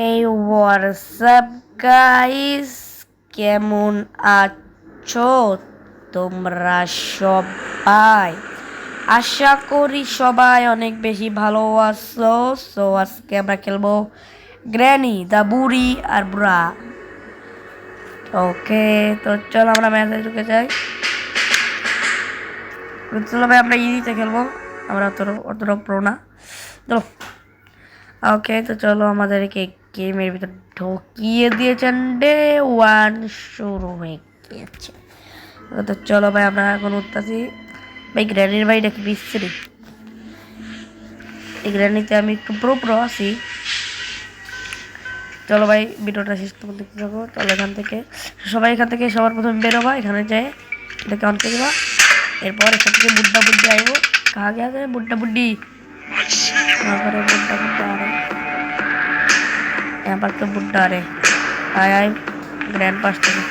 এই WhatsApp guys, কেমন আছো তোমরা সবাই? আশা করি সবাই অনেক বেশি ভালো আছো। সো আজকে আমরা খেলবো গ্র্যানি দ্য বুড়ি আর বুড়া। ওকে, তো চলো আমরা ম্যাচে ঢুকে যাই। চলো ভাই, আমরা ইজিতে খেলবো, আমরা অতটা প্রো না। চলো, ওকে, তো চলো আমাদেরকে গেমের ভিতর ঢুকিয়ে দিয়েছেন। ডে 1 শুরু হয়ে গিয়েছে। তো চলো ভাই, আমরা এখন উঠতেছি। ভাই গ্র্যানির বাড়িটা কি বিশ্রী। এই গ্র্যানিতে আমি একটু প্রো আছি। চলো ভাই, ভিডিওটা শেষ পর্যন্ত দেখতে থাকো। চলো এখান থেকে সবাই, এখান থেকে সবার প্রথমে বেরোবা, এখানে যেয়ে এটাকে অন করে দিবা। এরপর এখান থেকে বুড্ডা বুড্ডি আইব। কাহা গিয়া যায় বুড্ডা বুড্ডি? তারপরে বুড্ডা বুড্ডা আরে यहाँ पर तो बुड्ढा रे। आय आय গ্র্যান্ড পাস থেকে।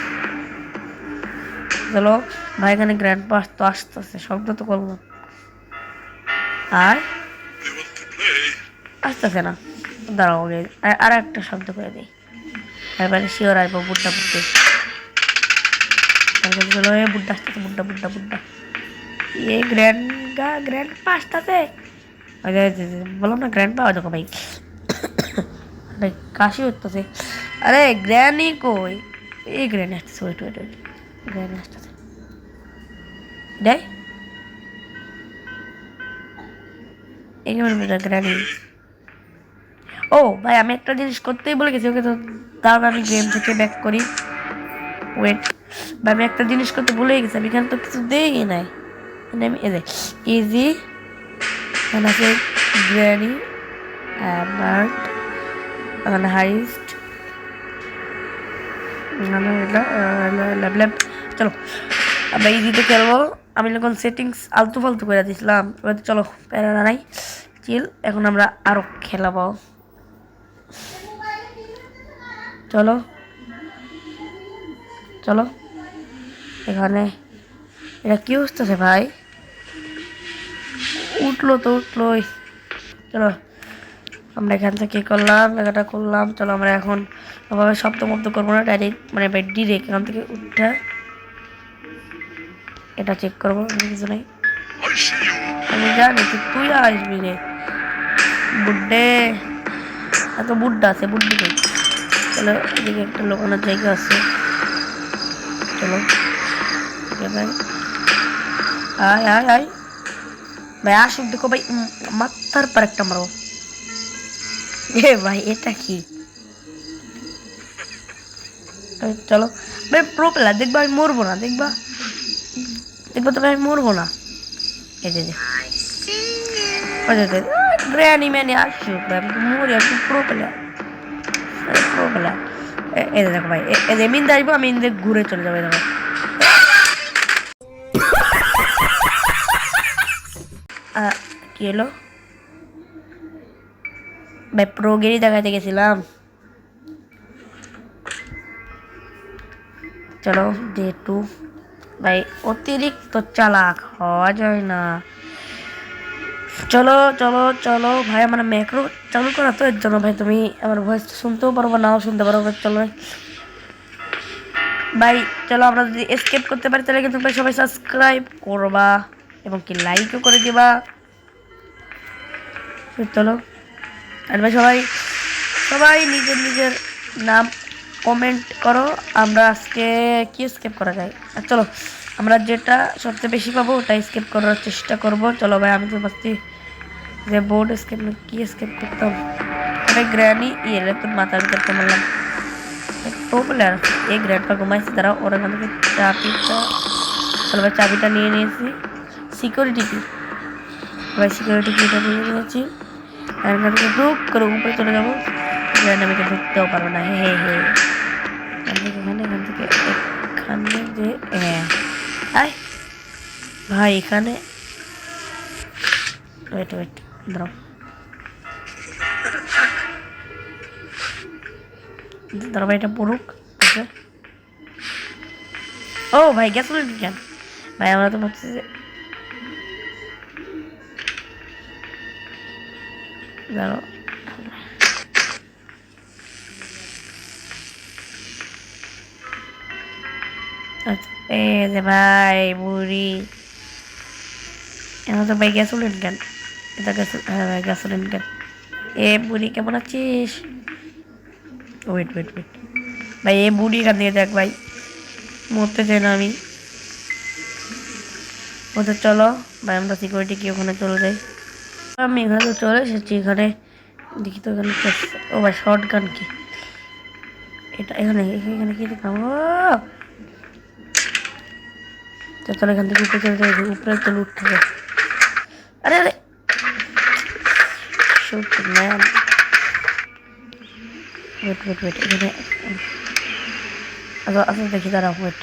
চলো ভাই, এখানে গ্র্যান্ড পাস তো আসতেছে, শব্দ তো করবো আর আসতেছে না। দাঁড়াও, আর একটা শব্দ করে দিই, এবারে শিওর আইব বুড্ডা বুড্ডি। চলো এ বুড্ডা আসতেছে, বুড্ডা বুড্ডা বুড্ডা। এ গ্র্যান্ড পা আসতেছে। বললাম না গ্র্যান্ড পা। দেখো ভাই, ভাই কাশি হইতেছে। আরে গ্র্যানি কই? এই গ্র্যানি আসতেছে, ওয়েট ওয়েট ওয়েট, গ্র্যানি আসতেছে। দেখ এই গ্র্যানি। ও ভাই, আমি একটা জিনিস করতেই বলে গেছি ওকে। তো তার আমি গেম থেকে ব্যাক করি। ওয়েট ভাই, আমি একটা জিনিস করতে ভুলে গেছি। আমি এখানে তো কিছু দেই নাই। আমি ইজি এখানে আছে গ্র্যানি অ্যাবার্ট, এখানে হাইস্ট, চলো আমরা ইজিতে খেলবো। আমি যখন সেটিংস আলতু ফালতু করে দিয়েছিলাম, এবার চলো প্যারা নাই, চিল। এখন আমরা আরো খেলাবো। চলো চলো, এখানে এটা কি হচ্ছে ভাই? উঠলো তো উঠলোই। চলো আমরা এখান থেকে করলাম, এটা করলাম। চলো আমরা এখন ওভাবে শব্দ মব্দ করবো না, ডাইরেক্ট মানে ডিরেক্ট এখান থেকে উঠে এটা চেক করবো। কিছু নেই, আমি জানি তুই আসবি রে বুড্ডে। এত বুড্ডা আছে, বুড্ডি নেই। চলো এদিকে একটা লোকানোর জায়গা আছে। চলো ভাই, আয় আয় আয় ভাই, আসুক দেখো ভাই, মাথার পর একটা মারো। এ ভাই এটা কি? চলো ভাই, প্রো প্লেয়ার, দেখবা আমি মরবো না, দেখবা দেখবা তো ভাই, আমি মরবো না। এই যে গ্র্যানি ম্যানি আসুক ভাই, আমি তো মরি, আমি তো প্রো প্লেয়ার, প্রো প্লেয়ার। এই দেখো ভাই, এই যে মিন্দে আসবো, আমি ইন্দে ঘুরে চলে যাবো। দেখো কি হলো ভাই? প্রোগেরই দেখাতে গেছিলাম। চলো ডে 2। ভাই অতিরিক্ত চালাক হওয়া যায় না। চলো চলো চলো ভাই, আমার ম্যাক্রো চালু করা তো, এর জন্য ভাই তুমি আমার ভয়েস শুনতেও পারবো, নাও শুনতে পারবো। চলো ভাই, চলো আমরা যদি এসকেপ করতে পারি তাহলে কিন্তু ভাই সবাই সাবস্ক্রাইব করবা এবং কি লাইকও করে দিবা। চলো আর ভাই সবাই সবাই নিজের নিজের নাম কমেন্ট করো। আমরা আজকে কি স্কেপ করা যায়? আর চলো আমরা যেটা সবচেয়ে বেশি পাবো ওটা স্কেপ করার চেষ্টা করব। চলো ভাই, আমি তো ভাবছি যে বোর্ড স্কেপ কি স্কেপ করতাম। ভাই গ্র্যানি ইয়ে তোর মাথার ভিতর মারলাম। প্রো প্লেয়ার এই গ্র্যান্ডপা ঘুমাইছি, তারা ওর এখান থেকে চাবিটা। চলো ভাই, চাবিটা নিয়ে নিয়েছি। সিকিউরিটি কি ভাই? সিকিউরিটি কিটা নিয়ে নিয়েছি। এখান থেকে ঢুক করে উপরে চলে যাবো। আমি তো ঢুকতেও পারবো না। হে হে হে, এখান থেকে এখানে যে হ্যাঁ আয় ভাই, এখানে ওয়েট ওয়েট, দাঁড়াও দাঁড়াও ভাই, এটা পড়ুক। ও ভাই গ্যাস কেন ভাই? আমরা তো ভাবছি যে দাঁড়াও, আচ্ছা, এই যে ভাই বুড়ি এখন তো ভাই গ্যাসোলিন কেন? এটা গ্যাস, হ্যাঁ ভাই গ্যাসোলিন কেন? এ বুড়ি কেমন আছিস? ওয়েট ওয়েট ওয়েট ভাই, এ বুড়ি এখান থেকে দেখ ভাই, মরতে চাই না আমি। ওদের চলো ভাই, আমরা সিকিউরিটি কি ওখানে চলে যাই। আমি এখানে তো চলে এসেছি, এখানে দেখি তো এখানে ও ভাই শর্ট গান কি এটা? এখানে এখানে কি দেখলাম? ও তো চলো এখান থেকে উপরে চলে যাই, উপরে তো লুট থাকে। আরে আরে shoot man, wait wait wait এখানে আচ্ছা আচ্ছা দেখি, দাঁড়াও ওয়েট,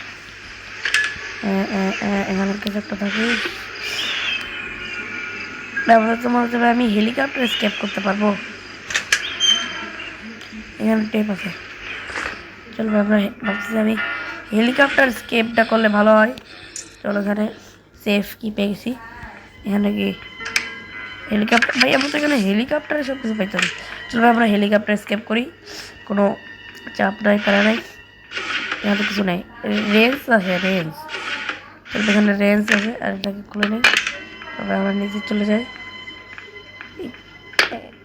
এখানে কিছু একটা থাকি। ব্যবহার তোমার হচ্ছে আমি হেলিকপ্টার স্কেপ করতে পারবো। এখানে টেপ আছে, চলো আমরা ভাবছি আমি হেলিকপ্টার স্কেপটা করলে ভালো হয়। চলো এখানে সেফ কি পেয়েছি, এখানে কি হেলিকপ্টার ভাই, আমরা তো এখানে হেলিকপ্টারে সব কিছু পাইতাম। চলো আমরা হেলিকপ্টার স্কেপ করি, কোনো চাপ নাই, প্যারা নাই। এখানে তো কিছু নেই, রেঞ্জ আছে রেঞ্জ, চলো এখানে রেঞ্জ আছে, আর এটাকে খুলে নেই। তারপরে আমরা নিচে চলে যাই।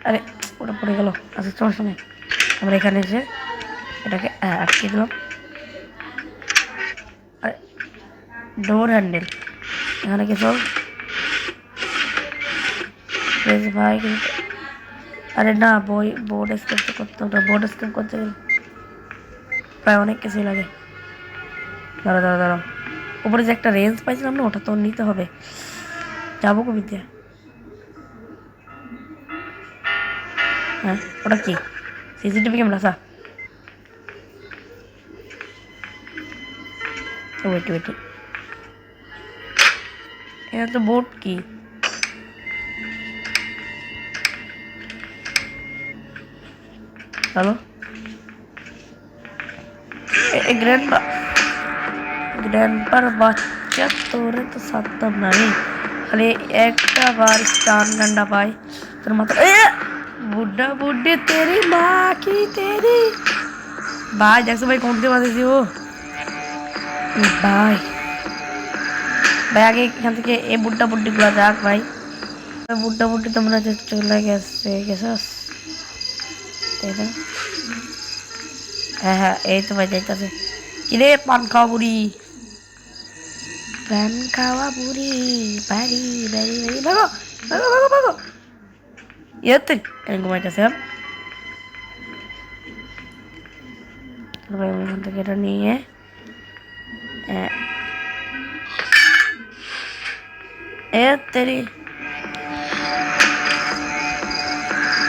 আরে ওটা পড়ে গেল, আচ্ছা সমস্যা নেই, আমরা এখানে এসে এটাকে আটকে দিলাম। আরে ডোর হ্যান্ডেল এখানে কিছু ভাই কিন্তু, আরে না বই বোর্ড স্ক্যান তো করতে হবে, বোর্ড স্ক্যান করতে গেলে প্রায় অনেক কিছুই লাগে। দাঁড়া দাঁড়া দাঁড়াও, উপরে যে একটা রেঞ্জ পাইছিলাম না, ওটা তো নিতে হবে। যাবো কবিতে, হ্যাঁ ওটা কি সিসিটিভি ক্যামেরা? সা ওয়েট ওয়েট, এটা তো বোর্ড কি? চলো গ্র্যান্ডপার বাচ্চা, তোরে তো সারতাম না আমি, খালি একটা বার স্টান গান্ডা পাই তোর মাথা। বুड्ढा बुड्ढी तेरी माँ की तेरी, ভাই দেখছো ভাই কোনতে বাজেছি ও ভাই। ভাই আগে এখান থেকে এই বুड्ढा बुड्ढी গুলা যাক ভাই। বুड्ढा बुड्ढी তো মনে হচ্ছে চলে গেছে, গেছস তাই না? হ্যাঁ হ্যাঁ এই তো ভাই যাইতাছে। কিরে পান খাওয়া বুড়ি, পান খাওয়া বুড়ি, বাড়ি বাড়ি বাড়ি, ভাগো ভাগো ভাগো ভাগো। ইয়েতে ঘুমাইতেছে ভাই, এখান থেকে এটা নিয়ে এ তেরি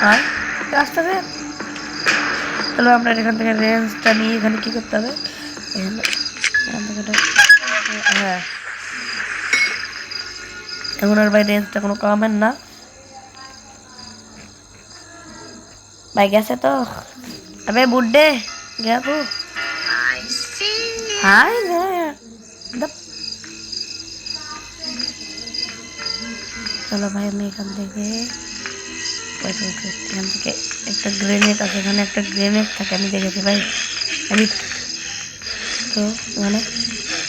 আর রাস্তাতে। চলো আমরা এখান থেকে রেঞ্জটা নিয়ে এখানে কি করতে হবে, এখান থেকে হ্যাঁ এখন আর ভাই রেঞ্জটা কোনো কামের না ভাই, গেছে তো। अबे बुड्ढे गया तू? हाय চলো ভাই আমি এখান থেকে এখান থেকে একটা গ্রেনেড আছে, এখানে একটা গ্রেনেড থাকে আমি দেখেছি ভাই। আমি তো মানে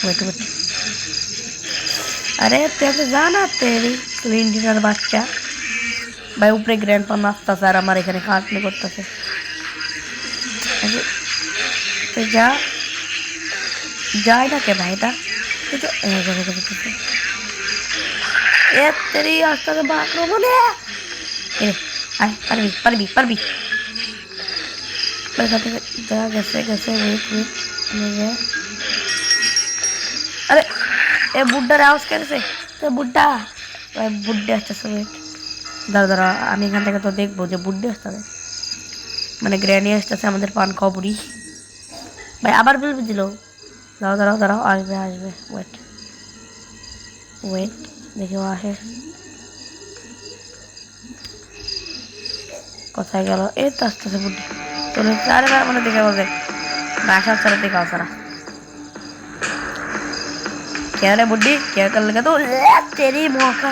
ওয়েট ওয়েট, আরে তুই তো জানা তেরি ক্লিন ডিনার বাচ্চা ভাই, উপরে গ্র্যান্ড পা নাচতেছে আর আমার এখানে কাটনি করতেছে। তো যা যায় না কে ভাই, এটা তেরি আস্তে বাথরুম বলে আয়, পারবি পারবি পারবি। যা গেছে গেছে, ওয়েট ওয়েট, আরে এ বুड्ढाর আওয়াজ কেছে তো বুड्ढा ভাই, বুड्ढे আসতেছে ওয়েট, দাঁড়া দাঁড়া আমি এখান থেকে তো দেখবো যে বুड्ढे আসতেছে মানে গ্র্যানি আসতেছে আমাদের পান খাওয়া বুড়ি ভাই, আবার বলবি দিল। দাঁড়াও দাঁড়াও দাঁড়াও, আসবে আসবে, ওয়েট ওয়েট দেখি ও আসে কোথায় গেল। এই তো আসতেছে বুड्ढी, চলে চারবার মানে দেখে বলবে बासा सारा दिखाओ सारा। क्या रे बुड्ढी, क्या कर लगा तो तेरी मौका।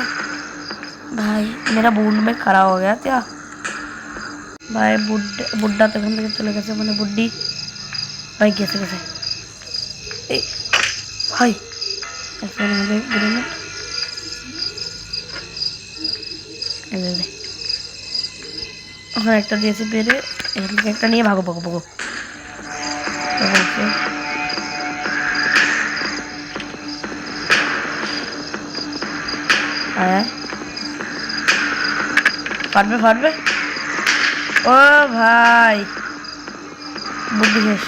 भाई मेरा बूंद में खड़ा हो गया क्या भाई, बुड्ढा तो हम चले गए मैंने बुड्ढी भाई कैसे कैसे ভাই গ্রেনেড ওখানে একটা দিয়েছে বেড়ে, এখান থেকে একটা নিয়ে ভাগো ভাগো ভাগো। ফাটবে ফাটবে। ও ভাই बुद्धि शेष।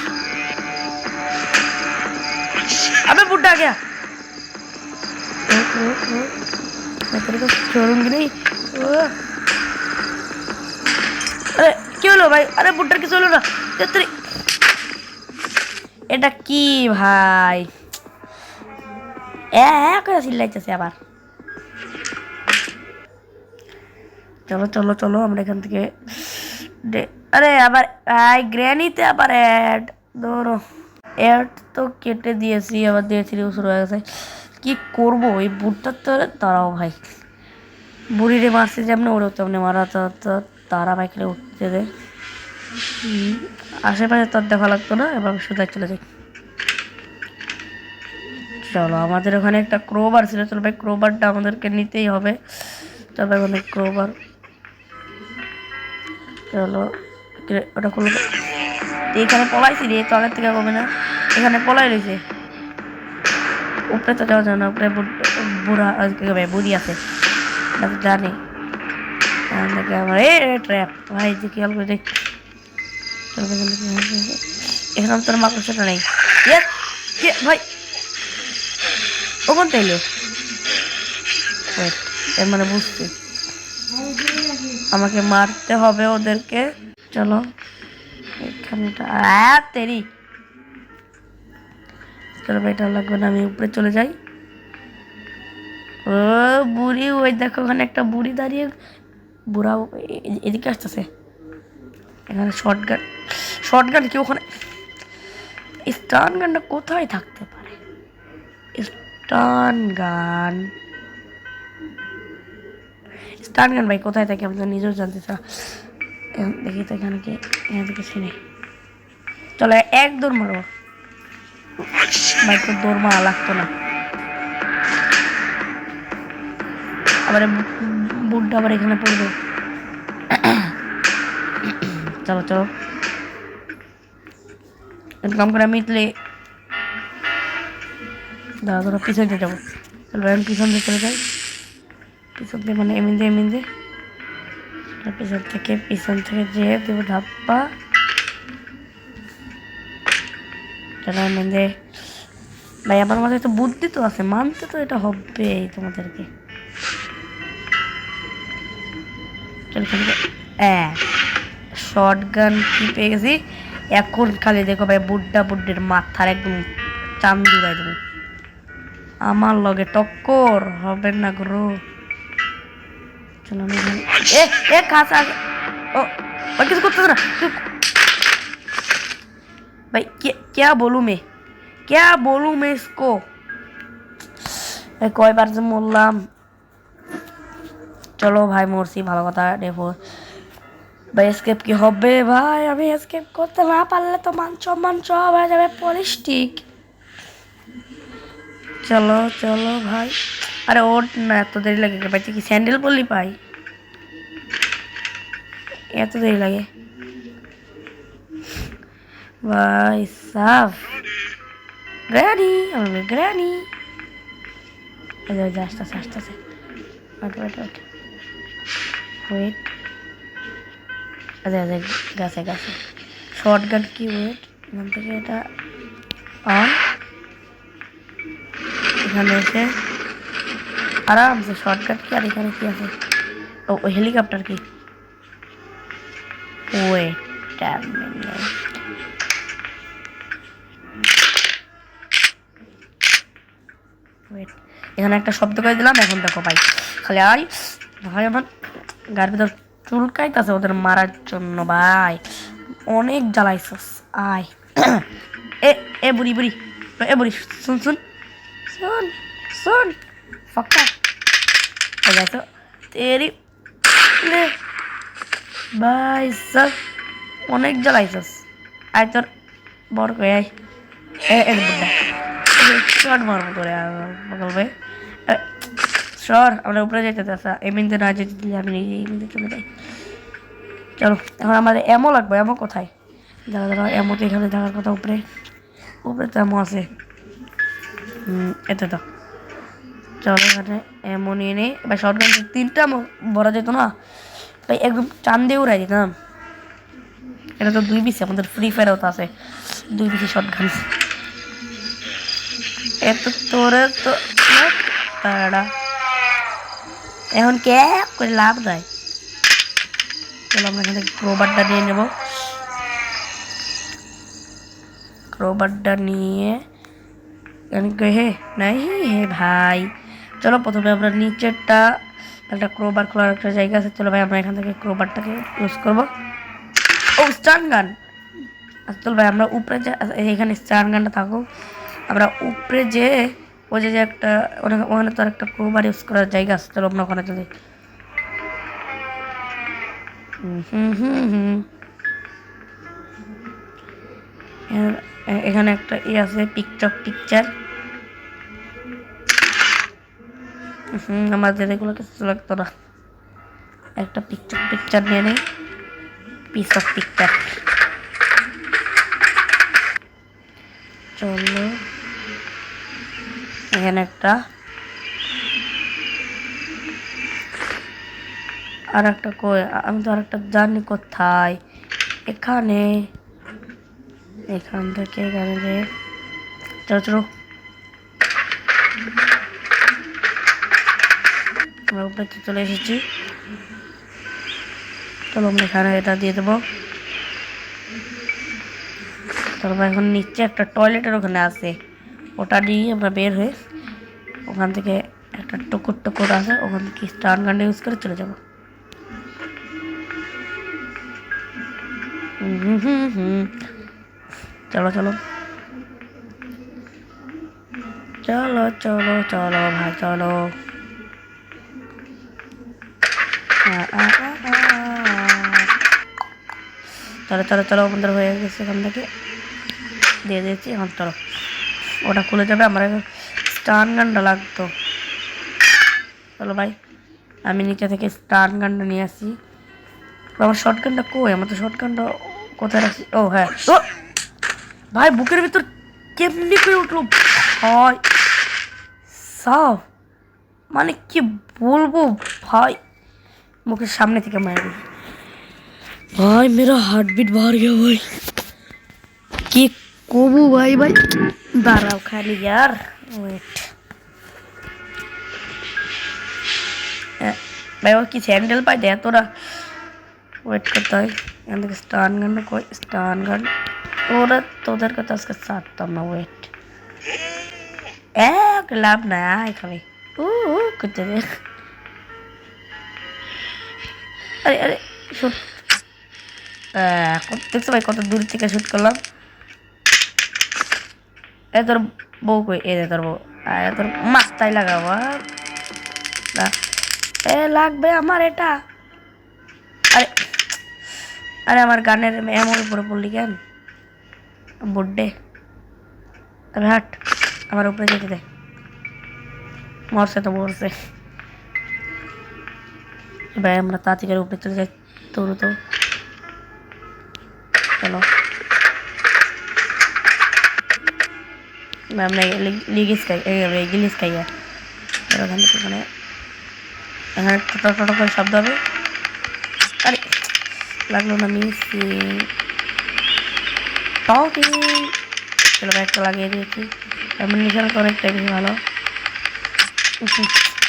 अबे बुड्ढा आ गया। मैं तेरे को छोड़ूंगी नहीं। अरे क्यों लो भाई? अरे बुड्ढा किस लो ना तेरी এটা কি ভাই করে চিল্লাইতেছে আবার। চলো চলো চলো আমরা এখান থেকে আরে আবার গ্র্যানিতে আবার অ্যাড ধরো অ্যাড তো কেটে দিয়েছি, আবার দিয়েছি শুরু হয়ে গেছে। কি করবো এই বুটটার তো তারাও ভাই বুড়িরে মারছে যেমন ওরেও তেমনি মারা তো তারা ভাই খেলে উঠতে দে। আশেপাশে তোর দেখা লাগতো না, এবার সোজা চলে যাই। চলো আমাদের ওখানে একটা ক্রোবার ছিল, চলো ভাই ক্রোবারটা আমাদেরকে নিতেই হবে। চলো ভাই অনেক ক্রোবার, চলো ওটা খুলবো। এখানে পলাইছি রে, তো আগের থেকে কমে না, এখানে পলাই রয়েছে। উপরে তো যাওয়া যায় না, উপরে বুড়া ভাই বুড়ি আছে জানি আমার ট্র্যাপ ভাই যে খেয়াল করে দেখ। এখানে তোর মাকড়সাটা নেই ভাই, ওখান তাইলো এর মানে বুঝছি আমাকে মারতে হবে ওদেরকে। চলো এখানে তেরি চলো এটা লাগবে না, আমি উপরে চলে যাই। ও বুড়ি ওই দেখো ওখানে একটা বুড়ি দাঁড়িয়ে, বুড়া এদিকে আসতেছে। এখানে শর্ট গান কি ওখানে? স্টান গানটা কোথায় থাকতে পারে? স্টান গান ভাই কোথায় থাকে আমি তো নিজেও জানতে চাই। দেখি তো এখানে কি, এখান থেকে চিনি। চলো এক দৌড় মারো ভাই, তো দৌড় মারা লাগতো না। আবার বুটটা আবার এখানে পড়বে। চলো চলো কাম করে মিটলে দাদা ধরো পিছন দিয়ে যাবো। চলো আমি পিছন দিয়ে চলে যাই, পিছন দিয়ে মানে এমনি দিয়ে পিছন থেকে যেয়ে দেবো ধাপ্পা। চলো এমনি ভাই আমার মাঝে তো বুদ্ধি তো আছে, মানতে তো এটা হবে তোমাদেরকে। চলো শর্ট গান কি পেয়ে গেছি এখন, খালি দেখো ভাই বুড্ডির মাথার একদম চান্দুরাই দেবো। আমার লগে টক্কর হবে না গ্রো। চলো খাস ও কিছু করতে না भाई, क्या बोलूं मैं इसको? কয় বার যে মরলাম। চলো ভাই মরছি ভালো কথা। দেখো ভাই এসকেপ কি হবে ভাই? আমি এসকেপ করতে না পারলে তো মানচ হয়ে যাবে পলিস্টিক। চলো চলো ভাই, আরে ওর না এত দেরি লাগে ভাই, কি স্যান্ডেল বললি পাই এত দেরি লাগে ভাই সাফ। গ্র্যানি আসতেছে ওয়েট আচ্ছা গাছে শর্ট গান কি ওয়েট এখান থেকে এটা অন, এখানে এসে আরামসে শর্টকাট কি। আর এখানে কি আছে? ও হেলিকপ্টার কি? ওয়েট এখানে একটা শব্দ করে দিলাম। এখন দেখো ভাই খালি ভাই আমার গার ভিতর চুলকাইতেছে ওদের মারার জন্য ভাই, অনেক জ্বালাইছস। আয় এ বুড়ি শুন ফাক্কা তো তেরি ভাই সব অনেক জ্বালাইছস। আয় তোর বড় কই আয় বুড়া শট মারবো তোরে পাগল ভাই। সর, আমরা উপরে যেতে চাচ্ছা, এমনিতে না যেতে দিলে আমি নিজে এমনিতে চলে যাই। চলো এখন আমাদের এমও লাগবে, এমও কোথায়? দাঁড়া দাঁড়া, এমও তো এখানে থাকার কথা উপরে, উপরে তো এমও আছে। এতে তো চলো এখানে এমও নিয়ে নেই। এবার শর্ট গান 3টা ভরা যেত না ভাই, একদম টান দিয়ে উড়াই দিতাম। এটা তো 2 পিসি, আমাদের ফ্রি ফায়ারও তো আছে 2 পিসি শর্ট গান। এত তোরে তো তারা এখন কে করে লাভ দেয়। চলো আমরা এখানে ক্রোবারটা নিয়ে নেব। ক্রোবারটা নিয়ে হে নাই হে ভাই। চলো প্রথমে আমরা নিচেরটা একটা ক্রোবার খোলার একটা জায়গা আছে, চলো ভাই আমরা এখান থেকে ক্রোবারটাকে ইউজ করবো। ও স্টান গান, আচ্ছা চল ভাই আমরা উপরে যে এখানে স্টান গানটা থাকুক, আমরা উপরে যে ওই যে একটা ওখানে তো আর একটা ক্রোবার ইউজ করার জায়গা আছে, চলো আমরা ওখানে চলে। এখানে একটা আছে পিকচার। আমাদের এগুলো কিছু লাগতো না, একটা পিকচার নিয়ে নেই, পিস অফ পিকচার। চলো এখানে একটা আর একটা কই, আমি তো আর একটা জানি কোথায়, এখানে এখান থেকে এখানে যে চলো চলো আমরা উপরে চলে এসেছি। চলো আমরা এখানে এটা দিয়ে দেবো। তারপর এখন নিচে একটা টয়লেটের ওখানে আছে, ওটা দিয়ে আমরা বের হয়ে ওখান থেকে একটা টুকুর আছে, ওখান থেকে স্টান গান ইউজ করে চলে যাবো। চলো চলো চলো চলো চলো ভাই চলো। চলো চলো চলো, আমাদের হয়ে গেছে, এখান থেকে দিয়ে দিয়েছি। এখন চলো ওটা খুলে যাবে, আমার স্টান গানটা লাগতো। চলো ভাই আমি নিচে থেকে স্টান গানটা নিয়ে আসি। আমার শর্ট গানটা কই, আমার তো শর্ট গানটা কোথায় রাখছি? ও হ্যাঁ, ও ভাই বুকের ভিতর কেমনি করে উঠলো ভাই সাফ, মানে কি বলবো ভাই, মুখের সামনে থেকে মারি भाई, मेरा हार्ट बीट बाहर गया भाई, কি কবু ভাই ভাই। দাঁড়াও খালি यार, ওয়েট ভাই ও কি স্যান্ডেল পাই দেয় তোরা, ওয়েট করতে হয়। এখান থেকে স্টান গান কই, স্টান গান ওরা তোদের কথা আজকে ছাড়তাম না, ওয়েট এক লাভ নাই খালি করতে দে। আরে আরে শুট, দেখছো ভাই কত দূর থেকে শুট করলাম। এ তোর বউ কই, এ তোর বউ, তোর মাস্তাই লাগাবো না, এ লাগবে আমার এটা। আরে আরে আমার গানের এমন উপরে পড়লি কেন বুড্ডে, তবে হাট আমার উপরে যেতে দে, মরছে তো মরছে ভাই, আমরা তাঁতিকের উপরে চলে যাই তোর তো। চলো আমরা লিগিস খাই, গিলিস খাই, ওখান থেকে ওখানে এখানে টোটো করে শব্দ হবে। আরে লাগলো না মিসিং টকিং। চলো একটা লাগিয়ে দিয়েছি, এমন নিশানা তো অনেকটাই বেশি ভালো।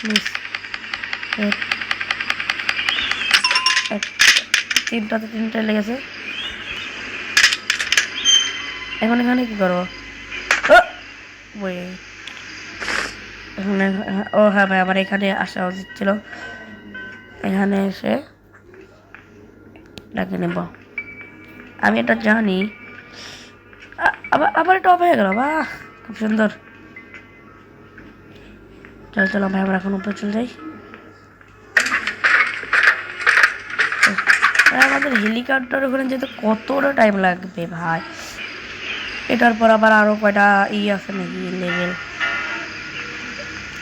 মিস তিনটায় লেগেছে। এখন এখানে কি করবো? ও হ্যাঁ ভাই, আমার এখানে আসা উচিত ছিল, এখানে এসে ডাকে নেব। আমি এটা জানি, আবার এটা অফ হয়ে গেল, বাহ খুব সুন্দর। চলো চলো ভাই আমরা এখন উপরে চলে যাই। আমাদের হেলিকপ্টার ওখানে যেতে কতটা টাইম লাগবে ভাই, এটার পর আবার আরো কয়টা আছে নাকি লেভেল?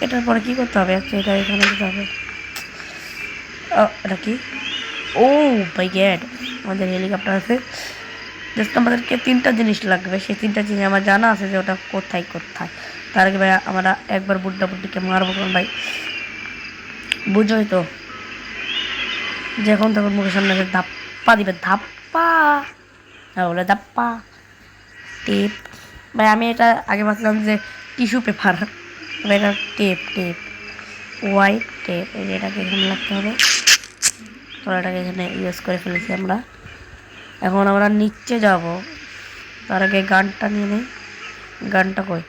এটার পরে কি করতে হবে? আচ্ছা, এটা এখানে দিতে হবে। এটা কি? ও মাই গড, আমাদের হেলিকপ্টার আছে। জাস্ট আমাদেরকে 3টা জিনিস লাগবে, সেই 3টা জিনিস আমার জানা আছে যে ওটা কোথায় কোথায়। তার আগে ভাই আমরা একবার বুড্ডা বুড্ডিকে মারবো, কোন ভাই বুঝোই তো, যখন তখন মুখের সামনে ধাপ্পা দিবে, ধাপ্পা বলে ধাপ্পা। টেপ ভাই, আমি এটা আগে ভাবছিলাম যে টিস্যু পেপার, এটা টেপ, টেপ হোয়াইট টেপ। এটাকে এখানে লাগতে হবে। তো এটাকে এখানে ইউজ করে ফেলেছি আমরা। এখন আমরা নিচে যাব, তার আগে গানটা নিয়ে নেই। গানটা কই?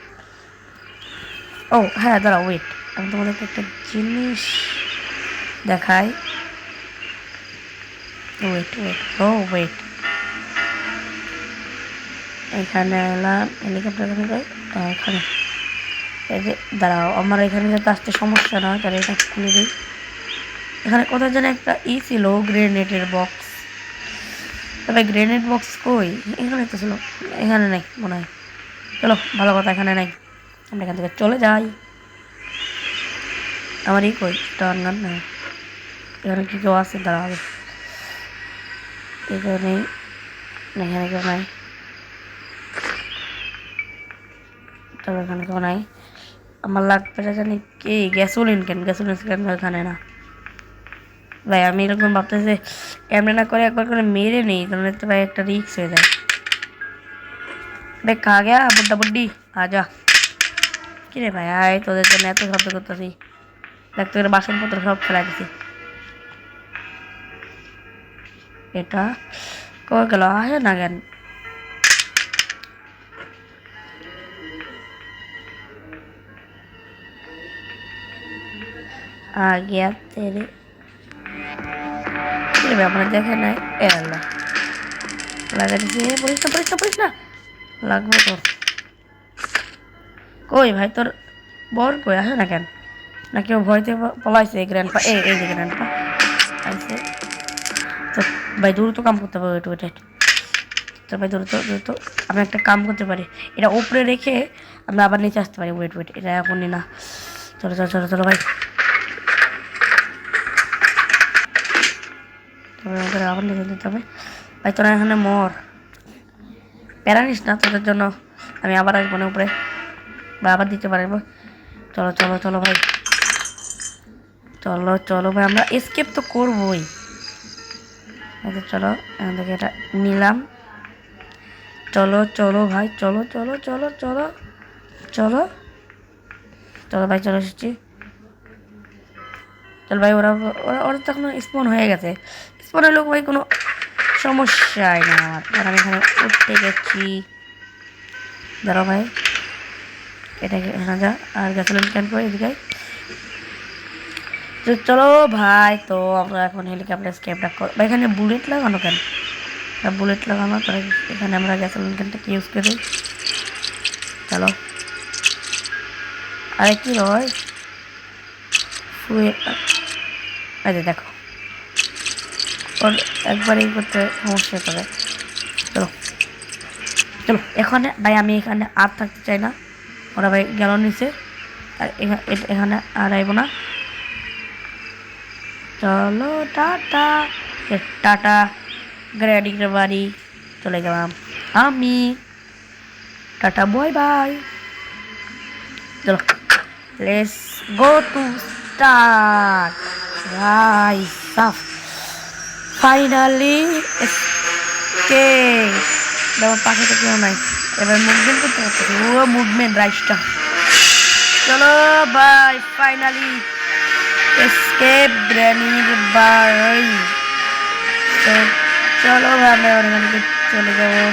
ও হ্যাঁ, দাঁড়া, ওয়েট, আমি তোমাদেরকে একটা জিনিস দেখাই। ওয়েট ওয়েট, ও ওয়েট, এখানে এলাম। হেলিকপ্টার এখানে, এই যে দাঁড়াও, আমার এখানে যাতে আসতে সমস্যা না হয়, তাহলে এটা খুলে দিই। এখানে কোথায় যেন একটা ছিল গ্রেনেডের বক্স, তবে গ্রেনেড বক্স কই? এখানে তো ছিল, এখানে নাই মনে হয়। চলো, ভালো কথা, এখানে নাই, আমরা এখান থেকে চলে যাই। আমার কই টার্ন গান নাই, এখানে কি কেউ আছে? দাঁড়াবে, এখানে এখানে কেউ নাই, তবে এখানে কেউ নাই। আমার লাগবে জানি কি গ্যাসোলিন, কেন গ্যাসোলিন কেন এখানে না? ভাই আমি এরকম ভাবতেছি ক্যামেরা না করে একবার করে মেরে নেই, তাহলে তো ভাই একটা রিক্স হয়ে যায়। দেখ খা গেয়া বুড্ডা বুড্ডি, আজা। কিরে ভাই, আয়, তোদের জন্য এত শব্দ করতেছি, দেখ তোদের বাসনপত্র সব ফেলা দিছি। এটা কই গেল? আসে না কেন? आ गया तेरे। আপনার দেখে নাই, এলো লাগা দিচ্ছে। বলিস না, বলিস না, বলিস না, লাগবে তোর। কই ভাই তোর বর কই? আসে না কেন? না কেউ ভয়তে পলাইছে? গ্র্যান্ডপা, এই যে গ্র্যান্ডপা আইছে। তো ভাই দ্রুত কাম করতে হবে, ওয়েট ওয়েট। তো ভাই দ্রুত দ্রুত আমি একটা কাম করতে পারি, এটা উপরে রেখে আমরা আবার নিচে আসতে পারি। ওয়েট ওয়েট, এটা এখনই না। চলো চলো চলো চলো ভাই, আমাদের আবার নিচে দিতে হবে। ভাই তোরা এখানে মর, প্যারা নিস না, তোদের জন্য আমি আবার আসবো না উপরে, বা আবার দিতে পারবো। চলো চলো চলো ভাই, চলো চলো ভাই, আমরা এসকেপ তো করবোই। চলো এখান থেকে এটা নিলাম। চলো চলো ভাই, চলো চলো চলো চলো চলো চলো ভাই, চলো এসেছি। চল ভাই, ওরা ওরা ওরা তো এখন স্পন হয়ে গেছে। স্পন হলো ভাই, কোনো সমস্যাই না আমার, কারণ আমি এখানে উঠতে গেছি। দাঁড়াও ভাই, এটাকে এখানে যা, আর গ্যাসোলিন ক্যান করে এদিকে। চলো ভাই, তো আমরা এখন হেলিকপ্টার স্কেপটা করবো। এখানে বুলেট লাগানো কেন? বুলেট লাগানো, তাহলে এখানে আমরা গ্যাসোলিন ক্যানটাকে ইউজ করে দিই। চলো, আরে কি হয় আরে দেখো, ওর একবারই করতে সমস্যা করে। চলো চলো, এখানে ভাই আমি এখানে আর থাকতে চাই না। ওরা ভাই গেল নিচে, আর এখানে আর আইব না। চলো টাটা, টাটা গ্রেডির বাড়ি চলে গেলাম আমি। Tata, bye bye. চলো, লেটস গো টু স্টার্ট। ভাই সাফ, ফাইনালি এসকেপ। আমার পাশে তো কেউ নাই, এবার মুভমেন্ট করতে পারতেছি। ও মুভমেন্ট রাইসটা। চলো ভাই, ফাইনালি এসকেপ গ্র্যানির বাড়ি। তো চলো ভাই, আমরা ওখানে চলে যাবো।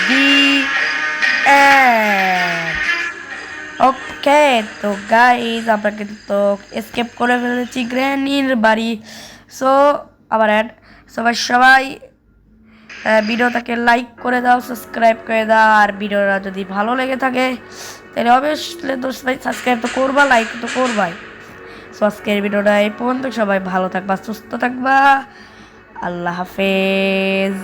দি ওকে, তো গাইজ আমরা কিন্তু এসকেপ করে ফেলেছি গ্র্যানির বাড়ি। সো আবার অ্যাড, সবাই সবাই ভিডিওটাকে লাইক করে দাও, সাবস্ক্রাইব করে দাও। আর ভিডিওটা যদি ভালো লেগে থাকে তাহলে অবশ্যই তো সাবস্ক্রাইব তো করবা, লাইক তো করবাই। সো আজকের ভিডিওটা এই পর্যন্ত, সবাই ভালো থাকবা, সুস্থ থাকবা, আল্লাহ হাফেজ।